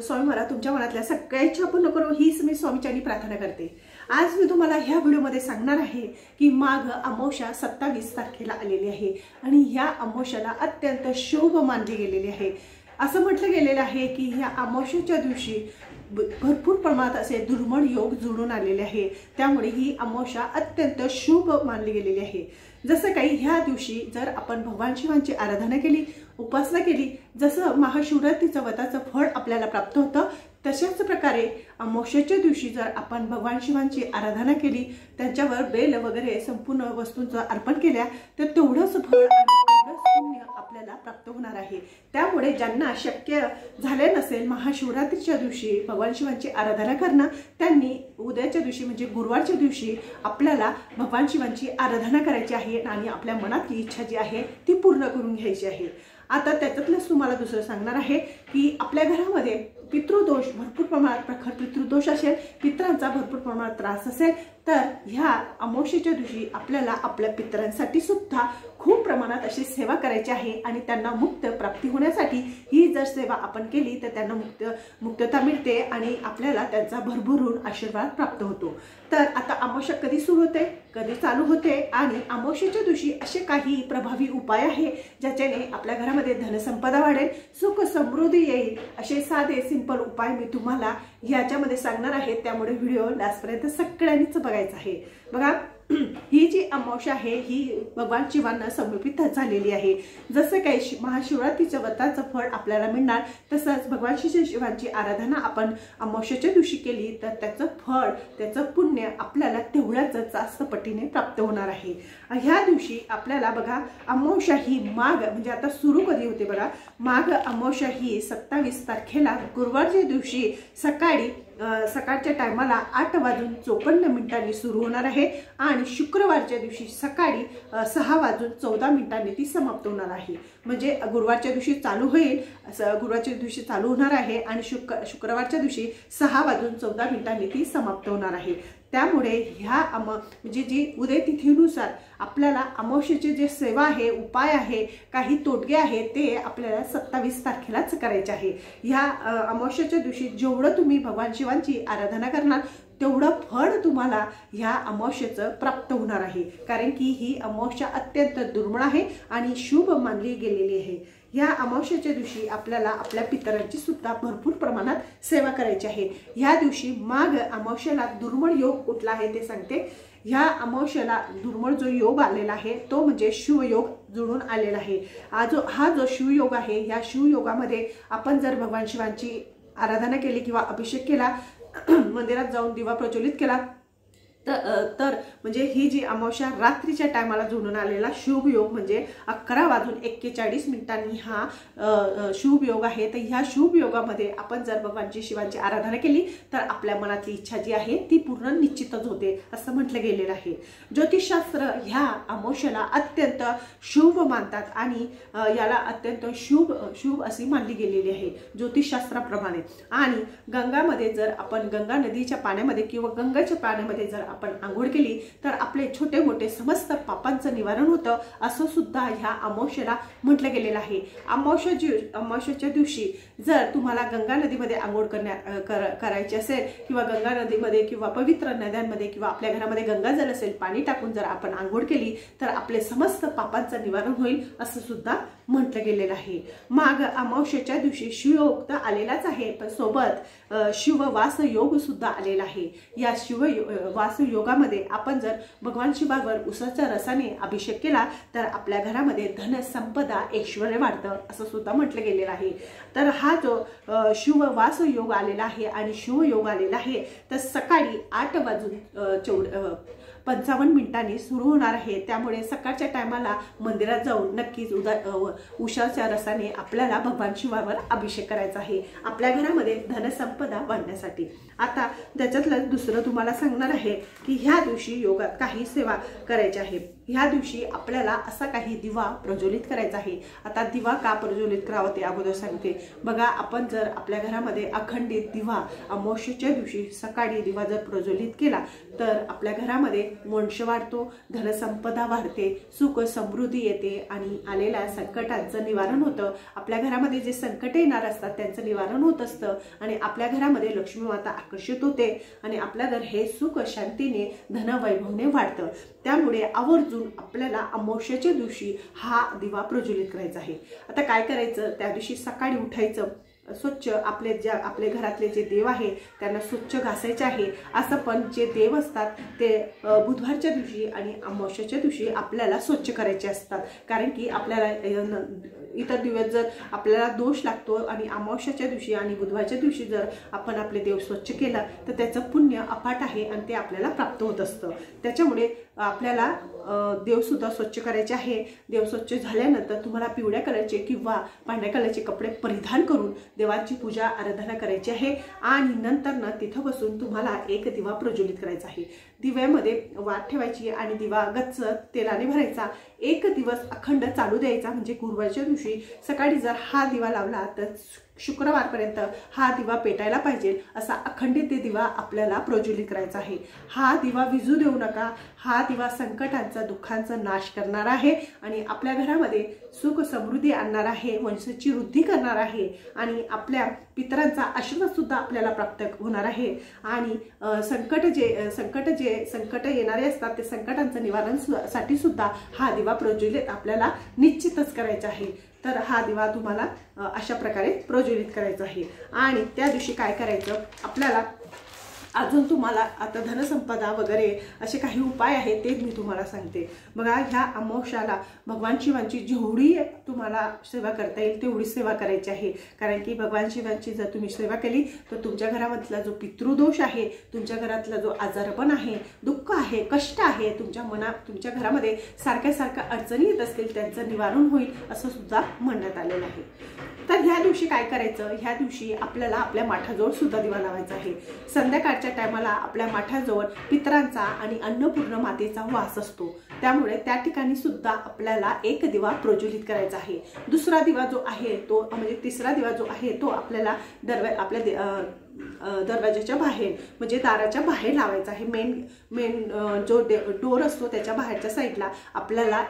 स्वामी महाराज तुमच्या मनातल्या सगळ्या इच्छा पूर्ण करो हीच मी स्वामीचरणी प्रार्थना करते। आज मी तुम्हाला ह्या व्हिडिओमध्ये सांगणार आहे की माघ अमावस्या 27 तारखेला आलेली आहे आणि ह्या अमावस्याला अत्यंत शुभ मानले गेलेले आहे। असं म्हटलं गेलेलं आहे की ह्या अमावस्येच्या दिवशी भरपूर प्रमाणात असे दुर्मिळ योग जुळून आलेले आहे, त्यामुळे ही अमावस्या अत्यंत शुभ मानली गेलेली आहे। जसं काही ह्या दिवशी जर आपण भगवान शिवांची आराधना केली, उपासना केली, जसं महाशिवरात्रीचं व्रताचं फळ आपल्याला प्राप्त होतं, तशाच प्रकारे अमावस्येच्या दिवशी जर आपण भगवान शिवांची आराधना केली, त्यांच्यावर बेल वगैरे संपूर्ण वस्तूंचं अर्पण केल्या तर तेवढंच फळ आणि तेवढंच पुण्य आपल्याला प्राप्त होणार आहे। त्यामुळे ज्यांना शक्य झाले नसेल महाशिवरात्रीच्या दिवशी भगवान शिवांची आराधना करणं, त्यांनी उद्याच्या दिवशी म्हणजे गुरुवारच्या दिवशी आपल्याला भगवान शिवांची आराधना करायची आहे आणि आपल्या मनातली इच्छा जी आहे ती पूर्ण करून घ्यायची आहे। आता त्याच्यातलंच तुम्हाला दुसरं सांगणार आहे की आपल्या घरामध्ये पितृदोष भरपूर प्रमाणात प्रखर पितृदोष असेल, पितरांचा भरपूर प्रमाणात त्रास असेल, तर ह्या अमावस्येच्या दिवशी आपल्याला आपल्या पितरांसाठी सुद्धा खूप प्रमाणात अशी सेवा करायची आहे आणि त्यांना मुक्त प्राप्ती होण्यासाठी ही जर सेवा आपण केली तर त्यांना मुक्तता मिळते आणि आपल्याला त्यांचा भरभरून आशीर्वाद प्राप्त होतो। तर आता अमावस्या कधी सुरू होते, कधी चालू होते आणि अमावस्येच्या दिवशी असे काही प्रभावी उपाय आहे ज्याच्याने आपल्या घरामध्ये धनसंपदा वाढेल, सुख समृद्धी येईल, असे साधे सिंपल उपाय मी तुम्हाला याच्यामध्ये सांगणार आहे। त्यामुळे व्हिडिओ लास्टपर्यंत सगळ्यांनीच बघायचा आहे। बघा, ही जी अमावस्या आहे ही भगवान शिवांना समर्पित झालेली आहे। जसं काही महाशिवरात्रीच्या व्रताचं फळ आपल्याला मिळणार, तसंच भगवान शिवांची आराधना आपण अमावस्येच्या दिवशी केली तर त्याचं फळ, त्याचं पुण्य आपल्याला तेवढ्याच जास्त पटीने प्राप्त होणार आहे। ह्या दिवशी आपल्याला बघा, अमावस्या ही माघ म्हणजे आता सुरू कधी होते बघा, माघ अमावस्या ही 27 तारखेला गुरुवारच्या दिवशी सकाळच्या टायमाला 8:54 सुरू होणार आहे आणि शुक्रवारच्या दिवशी सकाळी 6:14 ती समाप्त होणार आहे। म्हणजे गुरुवारच्या दिवशी चालू होईल, गुरुवारच्या दिवशी चालू होणार आहे आणि शुक्रवारच्या दिवशी 6:14 ती समाप्त होणार आहे। त्यामुळे ह्या म्हणजे जी उदय तिथीनुसार आपल्याला अमावस्येचे जे सेवा आहे, उपाय आहे, काही तोटगे आहे ते आपल्याला 27 तारखेलाच करायचे आहे। ह्या अमावस्येच्या दिवशी जेवढं तुम्ही भगवान शिवांची आराधना करणार तेवढं फळ तुम्हाला ह्या अमावस्येचं प्राप्त होणार आहे, कारण की ही अमावस्या अत्यंत दुर्मिळ आहे आणि शुभ मानली गेलेली आहे। या अमावस्येच्या दिवशी आपल्याला आपल्या पितरांची सुद्धा भरपूर प्रमाणात सेवा करायची आहे। ह्या दिवशी माघ अमावस्येला दुर्मिळ योग कुठला आहे ते सांगते। ह्या अमावस्येला दुर्मिळ जो योग आलेला आहे तो म्हणजे शिवयोग जुळून आलेला आहे। हा जो शिवयोग आहे, या शिवयोगामध्ये आपण जर भगवान शिवांची आराधना केली किंवा अभिषेक केला, मंदिरात जाऊन दिवा प्रज्वलित केला तर म्हणजे ही जी अमावस्या रात्रीच्या टायमाला जुळून आलेला शुभ योग म्हणजे 11:41 हा शुभ योग आहे। तर ह्या शुभ योगामध्ये आपण जर भगवानची शिवांची आराधना केली तर आपल्या मनातली इच्छा जी आहे ती पूर्ण निश्चितच होते, असं म्हटलं गेलेलं आहे। ज्योतिषशास्त्र ह्या अमावस्याला अत्यंत शुभ मानतात आणि याला अत्यंत शुभ अशी मानली गेलेली आहे ज्योतिषशास्त्राप्रमाणे। आणि गंगामध्ये जर आपण गंगा नदीच्या पाण्यामध्ये किंवा गंगाच्या पाण्यामध्ये जर आपण आंघोळ केली तर आपले छोटे मोठे समस्त पापांचं निवारण होतं, असं सुद्धा ह्या अमावस्येला म्हटलं गेलेलं आहे। अमावस्येच्या दिवशी जर तुम्हाला गंगा नदीमध्ये आंघोळ करायची असेल किंवा गंगा नदीमध्ये किंवा पवित्र नद्यांमध्ये किंवा आपल्या घरामध्ये गंगाजल असेल, पाणी टाकून जर आपण आंघोळ केली तर आपले समस्त पापांचं निवारण होईल, असं सुद्धा म्हटलं गेलेलं आहे। माघ अमावस्येच्या दिवशी शिवयोग तर आलेलाच आहे, पण सोबत शिववास योग सुद्धा आलेला आहे। या शिववास योगामध्ये आपण जर भगवान शिवावर उसाच्या रसाने अभिषेक केला तर आपल्या घरामध्ये धन संपदा ऐश्वर्य वाढतं, असं सुद्धा म्हटलं गेलेलं आहे। तर हा जो शिववास योग आलेला आहे आणि शिवयोग आलेला आहे तर सकाळी 8:55 सुरू होणार आहे। त्यामुळे सकाळच्या टायमाला मंदिरात जाऊन नक्कीच उसाच्या रसाने आपल्याला भगवान शिवावर अभिषेक करायचा आहे आपल्या घरामध्ये धनसंपदा वाढण्यासाठी। आता त्याच्यातलं दुसरं तुम्हाला सांगणार आहे की ह्या दिवशी योगात काही सेवा करायची आहे। ह्या दिवशी आपल्याला असा काही दिवा प्रज्वलित करायचा आहे। आता दिवा का प्रज्वलित करावा ते अगोदर सांगते। बघा, आपण जर आपल्या घरामध्ये अखंडित दिवा अमावस्येच्या दिवशी सकाळी दिवा जर प्रज्वलित केला तर आपल्या घरामध्ये वंश वाढतो, धनसंपदा वाढते, सुख समृद्धी येते आणि आलेल्या संकटांचं निवारण होतं। आपल्या घरामध्ये जे संकट येणार असतात त्यांचं निवारण होत असतं आणि आपल्या घरामध्ये लक्ष्मी माता आकर्षित होते आणि आपल्या घर हे सुख शांतीने धनवैभवने वाढतं। त्यामुळे आवर्जून आपल्याला अमावस्येच्या दिवशी हा दिवा प्रज्वलित करायचा आहे। आता काय करायचं, त्या दिवशी सकाळी उठायचं, स्वच्छ आपले घरातले जे देव आहे त्यांना स्वच्छ घासायचे आहे। असं पण जे देव असतात ते बुधवारच्या दिवशी आणि अमावस्येच्या दिवशी आपल्याला स्वच्छ करायचे असतात, कारण की आपल्याला इतर दिवस जर आपल्याला दोष लागतो आणि अमावस्येच्या दिवशी आणि बुधवारच्या दिवशी जर आपण आपले देव स्वच्छ केलं तर त्याचं पुण्य अफाट आहे आणि ते आपल्याला प्राप्त होत असतं। त्याच्यामुळे आपल्याला देवसुद्धा स्वच्छ करायचे आहे। देव स्वच्छ झाल्यानंतर तुम्हाला पिवळ्या कलरचे किंवा पांढऱ्या कलरचे कपडे परिधान करून देवाची पूजा आराधना करायची आहे आणि नंतर तिथं बसून तुम्हाला एक दिवा प्रज्वलित करायचा आहे। दिव्यामध्ये वात ठेवायची आणि दिवा गच्च तेलाने भरायचा, एक दिवस अखंड चालू द्यायचा। म्हणजे गुरुवारच्या दिवशी सकाळी जर हा दिवा लावला तर शुक्रवारपर्यंत हा दिवा पेटायला पाहिजे, असा अखंडित दिवा आपल्याला प्रज्वलित करायचा आहे। हा दिवा विझू देऊ नका। हा दिवा संकटांचा दुःखांचा नाश करणार आहे आणि आपल्या घरामध्ये सुख समृद्धी आणणार आहे, वंशाची वृद्धी करणार आहे आणि आपल्या पितरांचा आशीर्वाद सुद्धा आपल्याला प्राप्त होणार आहे आणि संकट येणारे असतात ते संकटांचं निवारण साठी सुद्धा हा दिवा प्रज्वलित आपल्याला निश्चितच करायचा आहे। तर हा दिवा तुम्हाला अशा प्रकारे प्रज्वलित करायचा आहे। आणि त्या दिवशी काय करायचं, आपल्याला अजून तुम्हाला आता धनसंपदा वगैरे असे काही उपाय आहेत ते मी तुम्हाला सांगते। बघा, ह्या अमावस्याला भगवान शिवांची जेवढी तुम्हाला सेवा करता येईल तेवढी सेवा करायची आहे, कारण की भगवान शिवांची जर तुम्ही सेवा केली तर तुमच्या घरामधला जो पितृदोष आहे, तुमच्या घरातला जो आजारपण आहे, दुःख आहे, कष्ट आहे, तुमच्या घरामध्ये सारख्या अडचणी येत असतील त्यांचं निवारण होईल असं सुद्धा म्हणण्यात आलेलं आहे। तर ह्या दिवशी काय करायचं, ह्या दिवशी आपल्याला आपल्या माठाजवळ सुद्धा दिवा लावायचा आहे। संध्याकाळच्या टायमाला आपल्या माठाजवळ पितरांचा आणि अन्नपूर्ण मातेचा वास असतो, त्यामुळे त्या ठिकाणी सुद्धा आपल्याला एक दिवा प्रज्वलित करायचा आहे। दुसरा दिवा जो आहे तो म्हणजे तिसरा दिवा जो आहे तो आपल्याला आपल्या दरवाजाच्या बाहेर म्हणजे दाराच्या बाहेर लावायचा आहे। मेन जो डोर असतो त्याच्या बाहेरच्या साईडला आपल्याला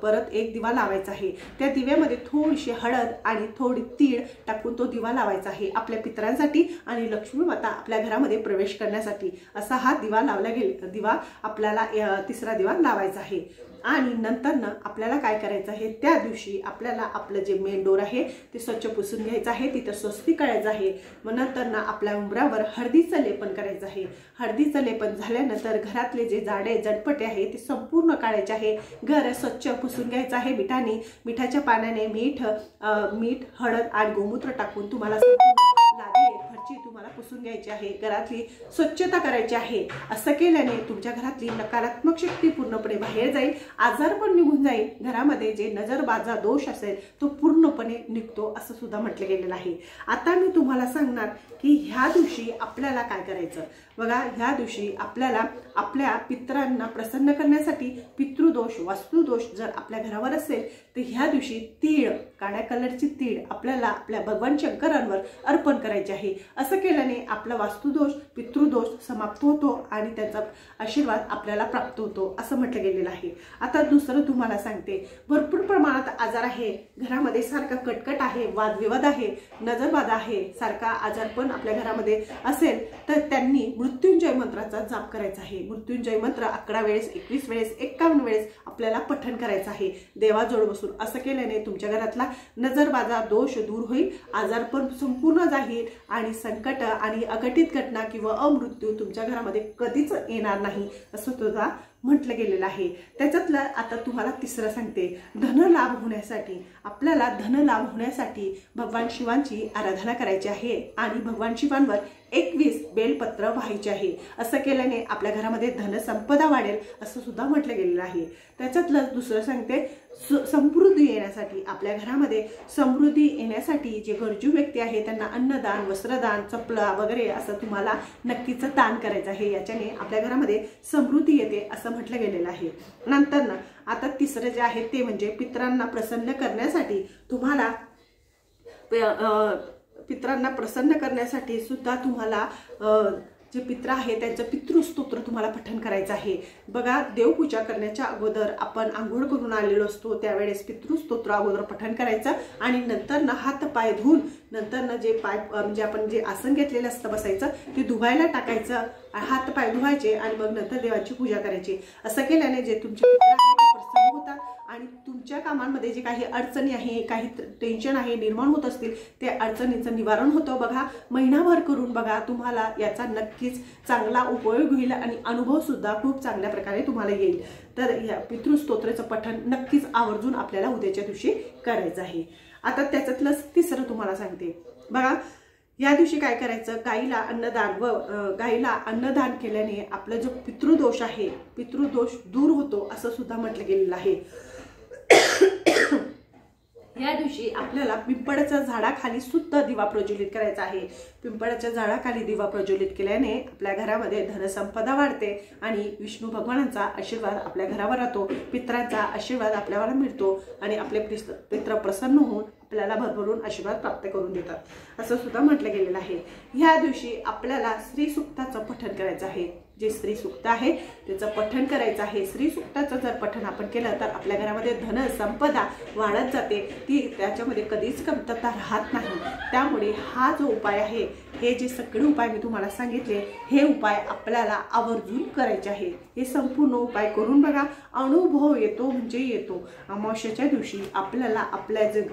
परत एक दिवा लावायचा आहे। त्या दिव्यामध्ये थोडीशी हळद आणि थोडी तीळ टाकून तो दिवा लावायचा आहे आपल्या पितरांसाठी आणि लक्ष्मी माता आपल्या घरामध्ये प्रवेश करण्यासाठी। असा हा दिवा लावला गेला दिवा आपल्याला तिसरा दिवा लावायचा आहे। आणि नंतर आपल्याला काय करायचं आहे, त्या दिवशी आपल्याला आपलं जे मेन डोर आहे ते स्वच्छ पुसून घ्यायचं आहे, तिथं स्वस्तिक करायचं आहे। मग नंतर आपल्या उंबरावर हळदीचं लेपन करायचं आहे। हळदीचं लेपन झाल्यानंतर घरातले जे जाडे जडपटे आहे ते संपूर्ण काढायचे आहे। घर स्वच्छ पुसून घ्यायचं आहे मिठाच्या पाण्याने। मीठ हळद आणि गोमूत्र टाकून तुम्हाला लादी फरची तुम्हाला पुसून घ्यायची आहे, घरातली स्वच्छता करायची आहे। असं केल्याने तुमच्या घरातली नकारात्मक शक्ती पूर्णपणे बाहेर जाईल, आजार पण निघून जाईल, घरामध्ये जे नजरबाजा दोष असेल तो पूर्णपणे निघतो असं सुद्धा म्हटलं गेलेलं आहे। आता मी तुम्हाला सांगणार की ह्या दिवशी आपल्याला काय करायचं। बघा, ह्या दिवशी आपल्याला आपल्या पितरांना प्रसन्न करण्यासाठी पितृदोष वास्तुदोष जर आपल्या घरावर असेल तर ह्या दिवशी तीळ, काळ्या कलरची तीळ आपल्याला आपल्या भगवान शंकरांवर अर्पण करायचे आहे। असं केल्याने आपला वास्तुदोष पितृदोष समाप्त होतो आणि त्याचा आशीर्वाद आपल्याला प्राप्त होतो असं म्हटलं गेलेलं आहे। आता दुसरं तुम्हाला सांगते, भरपूर प्रमाणात आजार आहे घरामध्ये, सारखा कटकट आहे, वादविवाद आहे, नजरबाधा आहे, सारखा आजार पण आपल्या घरामध्ये असेल तर त्यांनी मृत्युंजय मंत्राचा जाप करायचा आहे। मृत्युंजय मंत्र 11 वेळेस, 21 वेळेस, 51 वेळेस आपल्याला पठण करायचं आहे देवाजवळ बसून। असं केल्याने तुमच्या घरातला नजरबाजा दोष दूर होईल, आजार पण संपूर्ण जाईल आणि संकट आणि अघटित घटना किंवा अमृत्यू तुमच्या घरामध्ये कधीच येणार नाही असं सुद्धा म्हटलं गेलेलं आहे। त्याच्यातलं आता तुम्हाला तिसरं सांगते, धनलाभ होण्यासाठी आपल्याला धनलाभ होण्यासाठी भगवान शिवांची आराधना करायची आहे आणि भगवान शिवांवर 21 बेलपत्र व्हायचे आहे। असं केल्याने आपल्या घरामध्ये धनसंपदा वाढेल असं सुद्धा म्हटलं गेलेलं आहे। त्याच्यातलं दुसरं सांगते, समृद्धी येण्यासाठी आपल्या घरामध्ये समृद्धी येण्यासाठी जे गरजू व्यक्ती आहे त्यांना अन्नदान, वस्त्रदान, चपला वगैरे असं तुम्हाला नक्कीच दान करायचं आहे। याच्याने आपल्या घरामध्ये समृद्धी येते असं म्हटलं गेलेलं आहे। नंतर आता तिसरं जे आहे ते म्हणजे पितरांना प्रसन्न करण्यासाठी तुम्हाला सुद्धा तुम्हाला जे पित्र आहे त्यांचं पितृस्तोत्र तुम्हाला पठण करायचं आहे। बघा, देवपूजा करण्याच्या अगोदर आपण आंघोळ करून आलेलो असतो, त्यावेळेस पितृस्तोत्र अगोदर पठण करायचं आणि नंतर ना हात पाय धुवून नंतर ना जे पाय म्हणजे आपण जे आसन घेतलेलं असतं बसायचं ते धुवायला टाकायचं, हात पाय धुवायचे आणि मग नंतर देवाची पूजा करायची। असं केल्याने जे तुमचे पित्र आहेत ते प्रसन्न होतात आणि तुमच्या कामांमध्ये जे काही अडचणी आहे, काही टेन्शन आहे निर्माण होत असतील ते अडचणींचं निवारण होतं। बघा, महिनाभर करून बघा, तुम्हाला याचा नक्कीच चांगला उपयोग होईल आणि अनुभव सुद्धा खूप चांगल्या प्रकारे तुम्हाला येईल। तर या पितृस्तोत्राचं पठण नक्कीच आवर्जून आपल्याला उद्याच्या दिवशी करायचं आहे। आता त्याच्यातलं तिसरं तुम्हाला सांगते। बघा, या दिवशी काय करायचं, गाईला अन्नदान केल्याने आपला जो पितृदोष आहे पितृदोष दूर होतो असं सुद्धा म्हटलं गेलेलं आहे। या दिवशी आपल्याला पिंपळाच्या झाडाखाली सुद्धा दिवा प्रज्वलित करायचा आहे। पिंपळाच्या झाडाखाली दिवा प्रज्वलित केल्याने आपल्या घरामध्ये धनसंपदा वाढते आणि विष्णू भगवानांचा आशीर्वाद आपल्या घरावर राहतो, पितरांचा आशीर्वाद आपल्याला मिळतो आणि आपले पित्र प्रसन्न होऊन आपल्याला भरभरून आशीर्वाद प्राप्त करून देतात असं सुद्धा म्हटलं गेलेलं आहे। ह्या दिवशी आपल्याला श्री सूक्ताचं पठण करायचं आहे। जे श्री सूक्त आहे त्याचं पठण करायचं आहे। श्री सूक्ताचं जर पठण आपण केलं तर आपल्या घरामध्ये धन संपदा वाढत जाते, ती त्याच्यामध्ये कधीच कमतरता राहत नाही। त्यामुळे हा जो उपाय आहे, हे जे सगळे उपाय मी तुम्हाला सांगितले, हे उपाय आपल्याला आवर्जून करायचे आहे। हे संपूर्ण उपाय करून बघा, अनुभव येतो म्हणजे येतो। अमावस्येच्या दिवशी आपल्याला आपल्या जे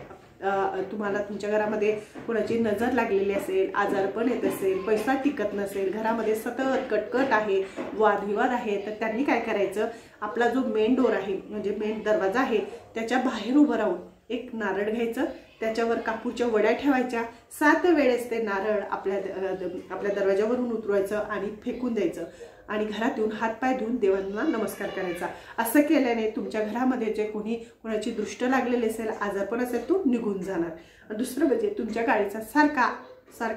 तुम्हाला तुमच्या घरामध्ये कोणाची नजर लागलेली असेल, आजारपण येत असेल, पैसा टिकत नसेल, घरामध्ये सतत कटकट आहे, वादविवाद आहे, तर त्यांनी काय करायचं, आपला जो मेन डोर आहे म्हणजे मेन दरवाजा आहे त्याच्या बाहेर उभं राहून एक नारळ घ्यायचं, त्याच्यावर कापूरच्या वड्या ठेवायच्या, 7 वेळेस ते नारळ आपल्या दरवाजावरून उतरवायचं आणि फेकून द्यायचं आणि घरात येऊन हातपाय धुवून देवांना नमस्कार करायचा। असं केल्याने तुमच्या घरामध्ये जे कोणाची दृष्ट लागलेली असेल, आजारपण असेल, तो निघून जाणार। दुसरं म्हणजे तुमच्या गाडीचा सारखा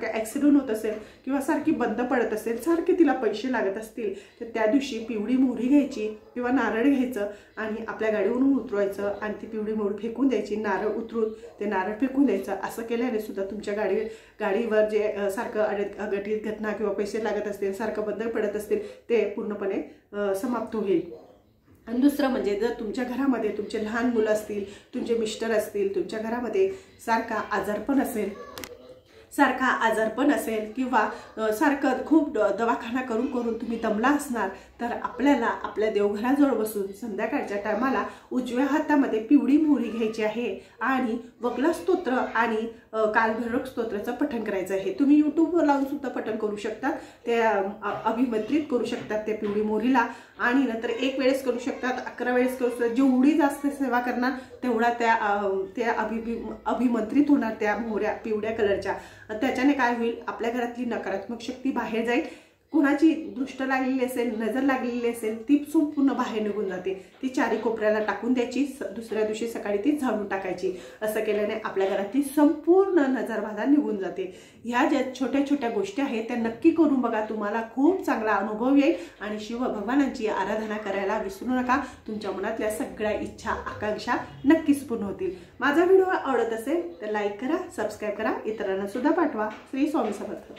ॲक्सिडेंट होत असेल किंवा सारखी बंद पडत असेल, सारखे तिला पैसे लागत असतील, तर त्या दिवशी पिवळी मोहरी घ्यायची किंवा नारळ घ्यायचं आणि आपल्या गाडीवरून उतरवायचं आणि ती पिवळी मोहरी फेकून द्यायची, नारळ उतरून ते नारळ फेकून द्यायचं। असं केल्याने सुद्धा तुमच्या गाडीवर जे सारखं अघटित घटना किंवा पैसे लागत असतील, सारखं बंद पडत असतील, ते पूर्णपणे समाप्त होईल। आणि दुसरं म्हणजे जर तुमच्या घरामध्ये तुमचे लहान मुलं असतील, तुमचे मिस्टर असतील, तुमच्या घरामध्ये सारखा आजारपण असेल किंवा सारखं खूप दवाखाना करून तुम्ही दमला असणार, तर आपल्याला आपल्या देवघराजवळ बसून संध्याकाळच्या टायमाला उजव्या हातामध्ये पिवळी मोहरी घ्यायची आहे आणि वगला स्तोत्र आणि कालभैरव स्तोत्राचं पठण करायचं आहे। तुम्ही यूट्यूबवर लावून सुद्धा पठण करू शकतात, ते अभिमंत्रित करू शकतात त्या पिवळी मोहरीला आणि नंतर 1 वेळेस करू शकतात, 11 वेळेस करू शकतात। जेवढी जास्त सेवा करणार तेवढा त्या अभिमंत्रित होणार त्या मोहऱ्या पिवळ्या कलरच्या। त्याच्याने काय होईल, आपल्या घरातली नकारात्मक शक्ती बाहेर जाईल, कोणाची दृष्ट लागलेली असेल, नजर लागलेली असेल, ती संपूर्ण बाहेर निघून जाते। ती चारी कोपऱ्याला टाकून द्यायची, दुसऱ्या दिवशी सकाळी ती झाडून टाकायची। असं केल्याने आपल्या घरातली संपूर्ण नजरबाधा निघून जाते। ह्या ज्या छोट्या छोट्या गोष्टी आहेत त्या नक्की करून बघा, तुम्हाला खूप चांगला अनुभव येईल आणि शिव भगवानांची आराधना करायला विसरू नका। तुमच्या मनातल्या सगळ्या इच्छा आकांक्षा नक्कीच पूर्ण होतील। माझा व्हिडिओ आवडत असेल तर लाईक करा, सबस्क्राईब करा, इतरांना सुद्धा पाठवा। श्री स्वामी समर्थ।